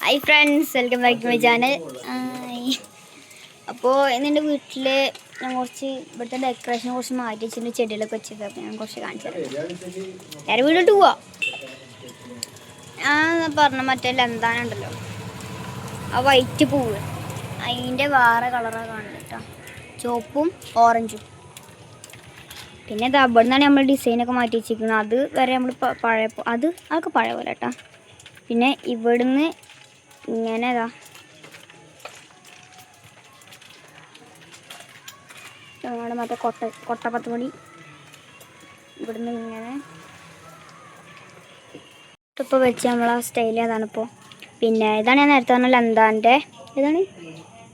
Hi friends, welcome back to my channel. അപ്പോൾ ഇന്നെൻ്റെ വീട്ടിൽ ഞാൻ കുറച്ച് ഇവിടുത്തെ ഡെക്കറേഷനെ കുറച്ച് മാറ്റി വെച്ചിട്ട് ചെടികളൊക്കെ വെച്ചത് അപ്പോൾ ഞാൻ കുറച്ച് കാണിച്ചു തരാം. വേറെ വീടോട്ട് പോവാ. ഞാൻ പറഞ്ഞ മറ്റേ ലന്താനുണ്ടല്ലോ, ആ വൈറ്റ് പൂവ്, അതിൻ്റെ വേറെ കളറാണ് കാണുന്നത് കേട്ടോ, ചുവപ്പും ഓറഞ്ചും. പിന്നെ ഇത് അവിടെ നിന്നാണ് നമ്മൾ ഡിസൈനൊക്കെ മാറ്റി വെച്ചിരിക്കുന്നത്. അത് വരെ നമ്മൾ പഴയ അതൊക്കെ പഴയ പോലെ കേട്ടോ. പിന്നെ ഇവിടുന്ന് ഇങ്ങനെ ഞങ്ങളുടെ മറ്റേ കൊട്ടപ്പത്തുമണി ഇവിടുന്ന് ഇങ്ങനെ ഇപ്പോൾ വെച്ച് നമ്മളാ സ്റ്റൈൽ അതാണിപ്പോൾ. പിന്നെ ഇതാണ് ഞാൻ നേരത്തെ പറഞ്ഞ ലന്താൻ്റെ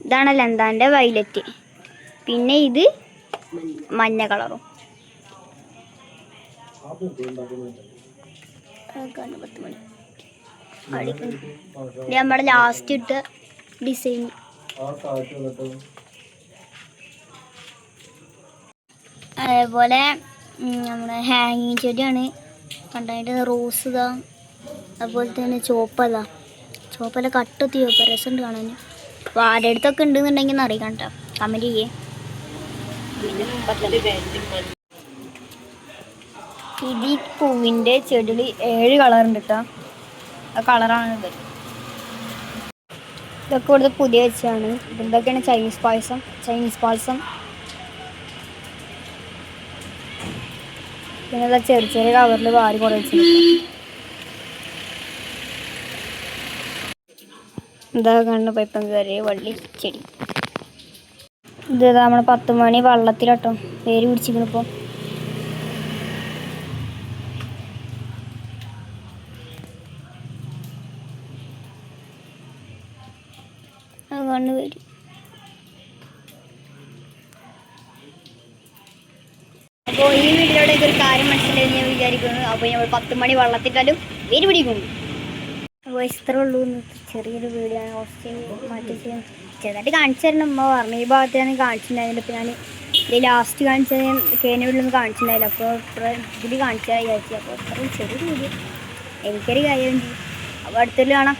ഇതാണ് ലന്താൻ്റെ വയലറ്റ്. പിന്നെ ഇത് മഞ്ഞ കളറും. ഇത് നമ്മുടെ ലാസ്റ്റ് ഇട്ട ഡിസൈൻ. അതേപോലെ നമ്മുടെ ഹാങ്ങിങ് ചെടിയാണ് കണ്ടായിട്ട് റോസ് ഇതാ, അതുപോലെ തന്നെ ചുവപ്പല്ല കട്ടത്തി ചുവപ്പ രസമുണ്ട് കാണാൻ. അപ്പോൾ ആരുടെ അടുത്തൊക്കെ ഉണ്ടെന്നുണ്ടെങ്കിൽ അറിയിക്കാം കേട്ടോ, കമൻറ്റ് ചെയ്യേ. ഇത് ഈ പൂവിൻ്റെ ചെടിയിൽ 7 കളറുണ്ട് കേട്ടോ. ആ കളറാണ് ഇത്. ഇതൊക്കെ ഇവിടുത്തെ പുതിയ വെച്ചാണ്. ഇതൊക്കെയാണ് ചൈനീസ് പായസം. പിന്നെ ഇതാ ചെറിയ കവറിൽ വാരി കുറേ വെച്ചിട്ടുണ്ട്. ഇതാ കണ്ട് പൈപ്പം കയറിയ വള്ളി ചെടി. ഇത് നമ്മൾ 10 മണി വെള്ളത്തിലട്ടോ പേര് പിടിച്ചിരിക്കണിപ്പോൾ. അതുകൊണ്ട് വരും. അപ്പോൾ ഈ വീട്ടിലൂടെ ഒരു കാര്യം മനസ്സിലായി ഞാൻ വിചാരിക്കുന്നു. അപ്പോൾ നമ്മൾ 10 മണി വെള്ളത്തിട്ടാലും പേര് പിടിക്കുന്നു. അപ്പോൾ ഇത്രേ ഉള്ളൂ. ചെറിയൊരു വീഡിയോ ആണ്, കുറച്ച് മാറ്റി ചെറുതായിട്ട് കാണിച്ചു തരണം. അമ്മ പറഞ്ഞു ഈ ഭാഗത്ത് ഞാൻ കാണിച്ചിട്ടുണ്ടായിരുന്നില്ല. ഇപ്പോൾ ഞാൻ ഇത് ലാസ്റ്റ് കാണിച്ചത് കേന വീട്ടിലൊന്നും കാണിച്ചിട്ടുണ്ടായില്ല. അപ്പോൾ ഇതിൽ കാണിച്ചാൽ വിചാരിച്ചു. അപ്പോൾ ഇത്രയും ചെറിയൊരു വീഡിയോ എനിക്കൊരു കാര്യം. അപ്പോൾ അടുത്തൊരു കാണാം.